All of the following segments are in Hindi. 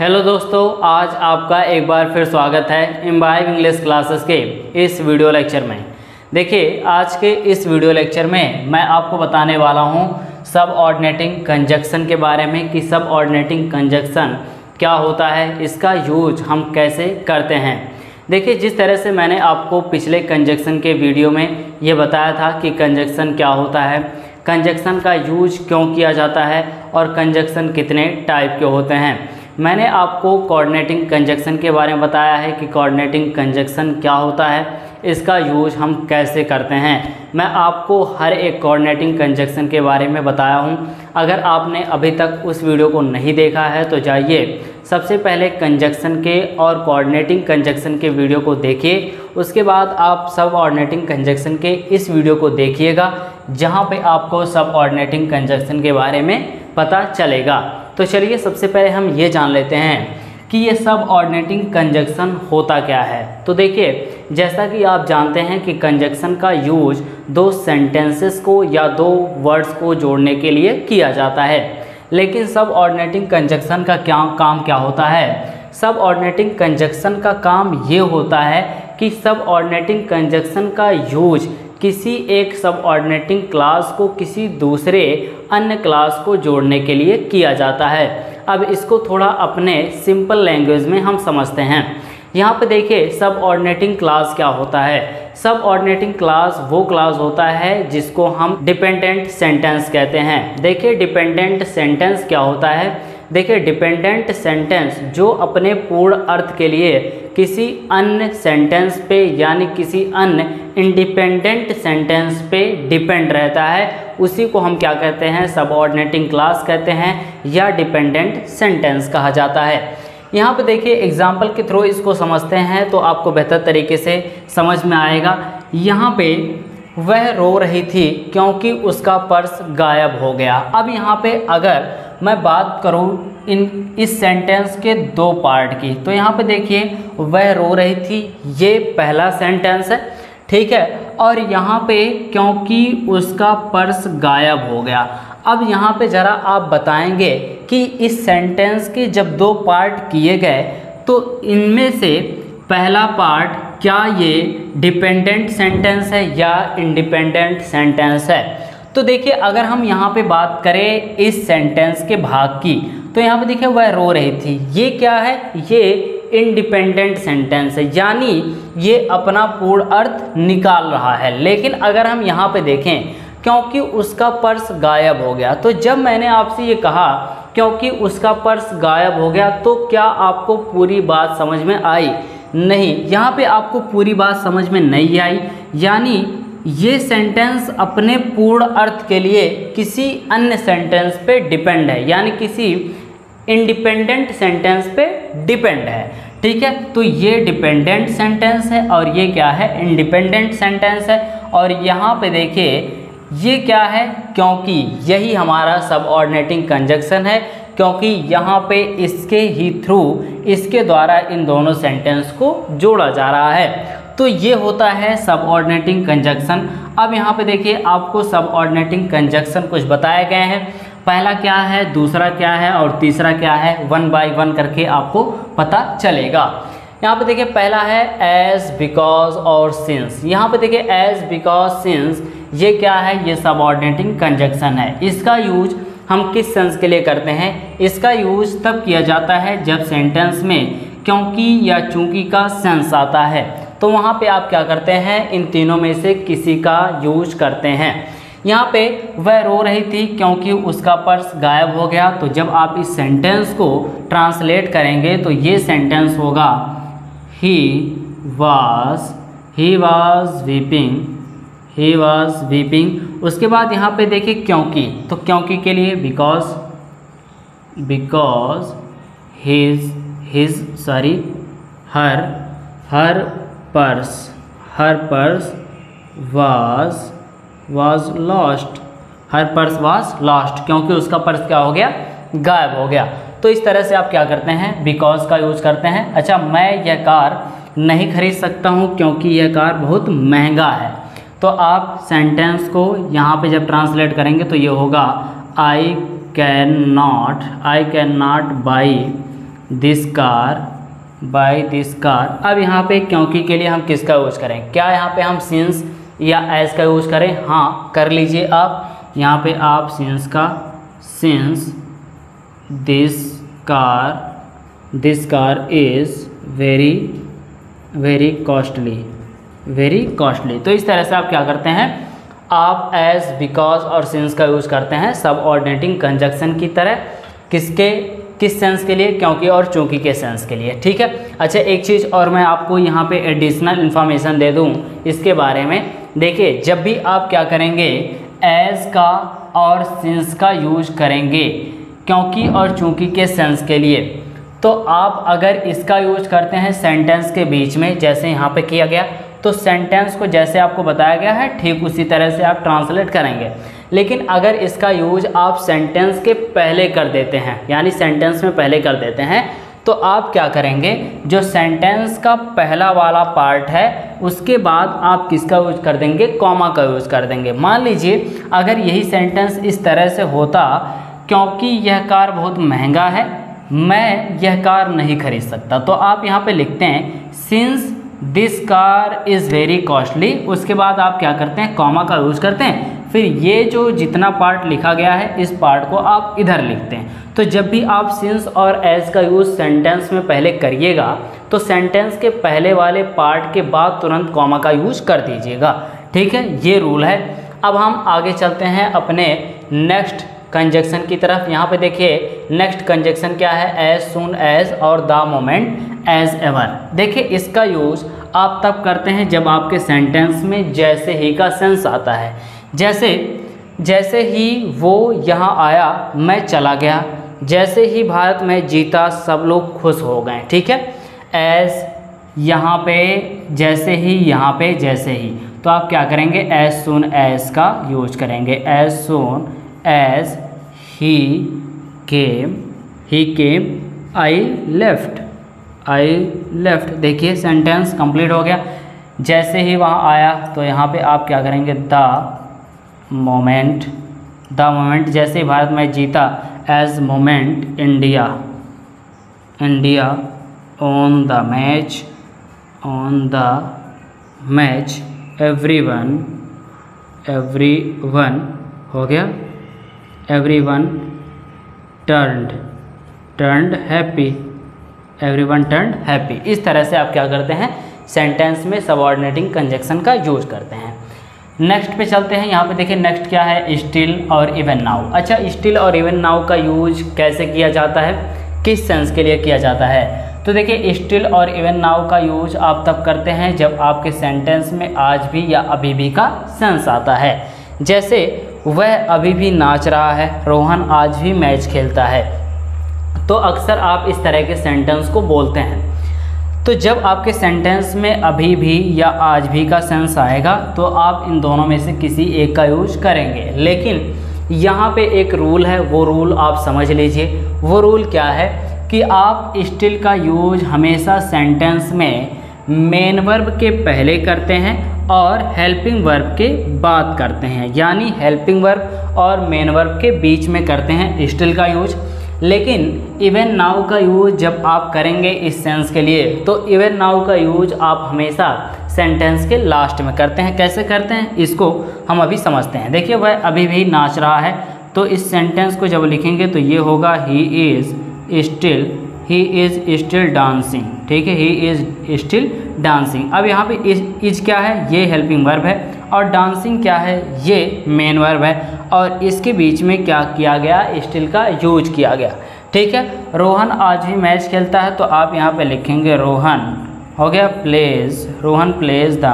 हेलो दोस्तों, आज आपका एक बार फिर स्वागत है इम्बाइब इंग्लिश क्लासेस के इस वीडियो लेक्चर में। देखिए, आज के इस वीडियो लेक्चर में मैं आपको बताने वाला हूं सब ऑर्डिनेटिंग कंजक्शन के बारे में कि सब ऑर्डिनेटिंग कंजक्शन क्या होता है, इसका यूज हम कैसे करते हैं। देखिए, जिस तरह से मैंने आपको पिछले कंजक्शन के वीडियो में ये बताया था कि कंजक्शन क्या होता है, कंजक्शन का यूज क्यों किया जाता है और कंजक्शन कितने टाइप के होते हैं। मैंने आपको कोऑर्डिनेटिंग कंजक्शन के बारे में बताया है कि कोऑर्डिनेटिंग कंजक्शन क्या होता है, इसका यूज हम कैसे करते हैं। मैं आपको हर एक कोऑर्डिनेटिंग कंजक्शन के बारे में बताया हूं। अगर आपने अभी तक उस वीडियो को नहीं देखा है तो जाइए सबसे पहले कंजक्शन के और कोऑर्डिनेटिंग कंजक्शन के वीडियो को देखिए, उसके बाद आप सब ऑर्डिनेटिंग कंजक्शन के इस वीडियो को देखिएगा जहां पे आपको सब ऑर्डिनेटिंग कंजक्शन के बारे में पता चलेगा। तो चलिए सबसे पहले हम ये जान लेते हैं कि ये सब ऑर्डिनेटिंग कंजक्शन होता क्या है। तो देखिए, जैसा कि आप जानते हैं कि कंजक्शन का यूज दो सेंटेंसेस को या दो वर्ड्स को जोड़ने के लिए किया जाता है। लेकिन सब ऑर्डिनेटिंग कंजक्शन का काम क्या होता है? सब ऑर्डिनेटिंग कंजक्शन का काम ये होता है कि सब ऑर्डिनेटिंग कंजक्शन का यूज किसी एक सब ऑर्डिनेटिंग क्लास को किसी दूसरे अन्य क्लास को जोड़ने के लिए किया जाता है। अब इसको थोड़ा अपने सिंपल लैंग्वेज में हम समझते हैं। यहाँ पे देखिए, सब ऑर्डिनेटिंग क्लास क्या होता है। सब ऑर्डिनेटिंग क्लास वो क्लास होता है जिसको हम डिपेंडेंट सेंटेंस कहते हैं। देखिए, डिपेंडेंट सेंटेंस क्या होता है। देखिए, डिपेंडेंट सेंटेंस जो अपने पूर्ण अर्थ के लिए किसी अन्य सेंटेंस पे यानी किसी अन्य इंडिपेंडेंट सेंटेंस पे डिपेंड रहता है, उसी को हम क्या कहते हैं? सब ऑर्डिनेटिंग क्लास कहते हैं या डिपेंडेंट सेंटेंस कहा जाता है। यहाँ पे देखिए, एग्जाम्पल के थ्रू इसको समझते हैं तो आपको बेहतर तरीके से समझ में आएगा। यहाँ पे वह रो रही थी क्योंकि उसका पर्स गायब हो गया। अब यहाँ पे अगर मैं बात करूँ इस सेंटेंस के दो पार्ट की, तो यहाँ पे देखिए, वह रो रही थी, ये पहला सेंटेंस है, ठीक है। और यहाँ पे क्योंकि उसका पर्स गायब हो गया। अब यहाँ पे ज़रा आप बताएंगे कि इस सेंटेंस के जब दो पार्ट किए गए तो इनमें से पहला पार्ट क्या ये डिपेंडेंट सेंटेंस है या इंडिपेंडेंट सेंटेंस है? तो देखिए, अगर हम यहाँ पे बात करें इस सेंटेंस के भाग की, तो यहाँ पे देखिए, वह रो रही थी, ये क्या है? ये इंडिपेंडेंट सेंटेंस है, यानी ये अपना पूर्ण अर्थ निकाल रहा है। लेकिन अगर हम यहाँ पे देखें, क्योंकि उसका पर्स गायब हो गया, तो जब मैंने आपसे ये कहा क्योंकि उसका पर्स गायब हो गया, तो क्या आपको पूरी बात समझ में आई? नहीं, यहाँ पे आपको पूरी बात समझ में नहीं आई। यानी ये सेंटेंस अपने पूर्ण अर्थ के लिए किसी अन्य सेंटेंस पे डिपेंड है, यानी किसी इंडिपेंडेंट सेंटेंस पे डिपेंड है, ठीक है। तो ये डिपेंडेंट सेंटेंस है और ये क्या है? इंडिपेंडेंट सेंटेंस है। और यहाँ पे देखिए, ये क्या है? क्योंकि यही हमारा सब ऑर्डिनेटिंग कंजक्शन है, क्योंकि यहाँ पे इसके ही थ्रू, इसके द्वारा इन दोनों सेंटेंस को जोड़ा जा रहा है। तो ये होता है सब ऑर्डिनेटिंग कंजक्शन। अब यहाँ पे देखिए, आपको सब ऑर्डिनेटिंग कंजक्शन कुछ बताए गए हैं। पहला क्या है, दूसरा क्या है और तीसरा क्या है, वन बाय वन करके आपको पता चलेगा। यहाँ पे देखिए, पहला है एज, बिकॉज और सिंस। यहाँ पे देखिए, एज, बिकॉज, सिंस, ये क्या है? ये सब ऑर्डिनेटिंग कंजक्शन है। इसका यूज हम किस सेंस के लिए करते हैं? इसका यूज तब किया जाता है जब सेंटेंस में क्योंकि या चूंकि का सेंस आता है, तो वहाँ पे आप क्या करते हैं? इन तीनों में से किसी का यूज करते हैं। यहाँ पे वह रो रही थी क्योंकि उसका पर्स गायब हो गया, तो जब आप इस सेंटेंस को ट्रांसलेट करेंगे तो ये सेंटेंस होगा ही वॉज वीपिंग। उसके बाद यहाँ पे देखिए क्योंकि, तो क्योंकि के लिए because her purse was lost, क्योंकि उसका पर्स क्या हो गया? गायब हो गया। तो इस तरह से आप क्या करते हैं? बिकॉज का यूज करते हैं। अच्छा, मैं यह कार नहीं खरीद सकता हूँ क्योंकि यह कार बहुत महंगा है, तो आप सेंटेंस को यहाँ पे जब ट्रांसलेट करेंगे तो ये होगा I can not buy this car, buy this car. अब यहाँ पे क्योंकि के लिए हम किसका यूज करें? क्या यहाँ पे हम सिंस या एज का यूज करें? हाँ, कर लीजिए आप। यहाँ पे आप सिंस का, since this car is very costly. तो इस तरह से आप क्या करते हैं, आप एज, बिकॉज और सिंस का यूज़ करते हैं सबऑर्डिनेटिंग कंजक्शन की तरह। किस सेंस के लिए? क्योंकि और चूंकि के सेंस के लिए। ठीक है। अच्छा, एक चीज़ और मैं आपको यहाँ पे एडिशनल इन्फॉर्मेशन दे दूँ इसके बारे में। देखिए, जब भी आप क्या करेंगे, एज का और सिंस का यूज करेंगे क्योंकि और चूंकि के सेंस के लिए, तो आप अगर इसका यूज करते हैं सेंटेंस के बीच में, जैसे यहाँ पे किया गया, तो सेंटेंस को जैसे आपको बताया गया है ठीक उसी तरह से आप ट्रांसलेट करेंगे। लेकिन अगर इसका यूज आप सेंटेंस के पहले कर देते हैं, यानी सेंटेंस में पहले कर देते हैं, तो आप क्या करेंगे, जो सेंटेंस का पहला वाला पार्ट है उसके बाद आप किसका यूज कर देंगे, कॉमा का यूज कर देंगे। मान लीजिए अगर यही सेंटेंस इस तरह से होता, क्योंकि यह कार बहुत महंगा है, मैं यह कार नहीं खरीद सकता, तो आप यहाँ पे लिखते हैं since this car is very costly, उसके बाद आप क्या करते हैं, कॉमा का यूज करते हैं। फिर ये जो जितना पार्ट लिखा गया है इस पार्ट को आप इधर लिखते हैं। तो जब भी आप सिंस और एज का यूज़ सेंटेंस में पहले करिएगा तो सेंटेंस के पहले वाले पार्ट के बाद तुरंत कॉमा का यूज कर दीजिएगा। ठीक है, ये रूल है। अब हम आगे चलते हैं अपने नेक्स्ट कंजक्शन की तरफ। यहाँ पे देखिए नेक्स्ट कंजक्शन क्या है, एज सून एज और द मोमेंट एज एवर। देखिए इसका यूज आप तब करते हैं जब आपके सेंटेंस में जैसे ही का सेंस आता है। जैसे ही वो यहाँ आया मैं चला गया, जैसे ही भारत में जीता सब लोग खुश हो गए। ठीक है, एज यहाँ पे जैसे ही, यहाँ पे जैसे ही, तो आप क्या करेंगे, एज सून एज का यूज करेंगे। एज सून एज ही केम आई लेफ्ट। देखिए सेंटेंस कंप्लीट हो गया। जैसे ही वहाँ आया तो यहाँ पे आप क्या करेंगे, द मोमेंट जैसे ही भारत में जीता, as moment India on the match everyone हो गया, एवरीवन टर्न्ड हैप्पी। इस तरह से आप क्या करते हैं, सेंटेंस में सबऑर्डिनेटिंग कंजक्शन का यूज करते हैं। नेक्स्ट पे चलते हैं। यहाँ पे देखिए नेक्स्ट क्या है, स्टिल और इवन नाउ। अच्छा, स्टिल और इवन नाउ का यूज कैसे किया जाता है, किस सेंस के लिए किया जाता है? तो देखिए स्टिल और इवन नाउ का यूज आप तब करते हैं जब आपके सेंटेंस में आज भी या अभी भी का सेंस आता है। जैसे वह अभी भी नाच रहा है, रोहन आज भी मैच खेलता है, तो अक्सर आप इस तरह के सेंटेंस को बोलते हैं। तो जब आपके सेंटेंस में अभी भी या आज भी का सेंस आएगा तो आप इन दोनों में से किसी एक का यूज करेंगे। लेकिन यहाँ पे एक रूल है, वो रूल आप समझ लीजिए। वो रूल क्या है कि आप स्टिल का यूज हमेशा सेंटेंस में मेन वर्ब के पहले करते हैं और हेल्पिंग वर्ब के बाद करते हैं, यानी हेल्पिंग वर्ब और मेन वर्ब के बीच में करते हैं स्टिल का यूज। लेकिन इवन नाउ का यूज जब आप करेंगे इस सेंस के लिए, तो इवन नाउ का यूज आप हमेशा सेंटेंस के लास्ट में करते हैं। कैसे करते हैं इसको हम अभी समझते हैं। देखिए वह अभी भी नाच रहा है, तो इस सेंटेंस को जब लिखेंगे तो ये होगा ही इज़ स्टिल डांसिंग। ठीक है, ही इज़ स्टिल डांसिंग। अब यहाँ पे इज क्या है, ये हेल्पिंग वर्ब है, और डांसिंग क्या है, ये मेन वर्ब है, और इसके बीच में क्या किया गया, स्टिल का यूज किया गया। ठीक है, रोहन आज भी मैच खेलता है, तो आप यहाँ पे लिखेंगे रोहन हो गया रोहन प्लेज द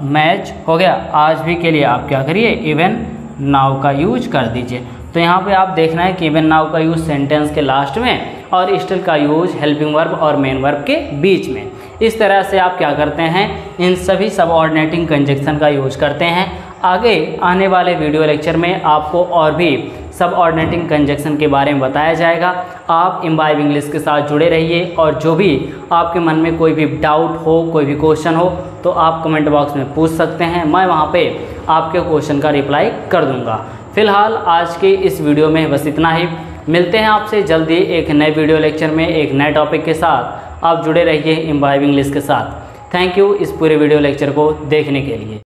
मैच हो गया। आज भी के लिए आप क्या करिए, इवन नाउ का यूज कर दीजिए। तो यहाँ पे आप देखना है कि इवन नाउ का यूज सेंटेंस के लास्ट में और स्टिल का यूज हेल्पिंग वर्ब और मेन वर्ब के बीच में। इस तरह से आप क्या करते हैं, इन सभी सबऑर्डिनेटिंग कंजक्शन का यूज करते हैं। आगे आने वाले वीडियो लेक्चर में आपको और भी सबऑर्डिनेटिंग कंजक्शन के बारे में बताया जाएगा। आप इम्बाइब इंग्लिश के साथ जुड़े रहिए, और जो भी आपके मन में कोई भी डाउट हो, कोई भी क्वेश्चन हो, तो आप कमेंट बॉक्स में पूछ सकते हैं। मैं वहाँ पे आपके क्वेश्चन का रिप्लाई कर दूँगा। फिलहाल आज के इस वीडियो में बस इतना ही। मिलते हैं आपसे जल्दी एक नए वीडियो लेक्चर में एक नए टॉपिक के साथ। आप जुड़े रहिए इम्बाइब इंग्लिश के साथ। थैंक यू इस पूरे वीडियो लेक्चर को देखने के लिए।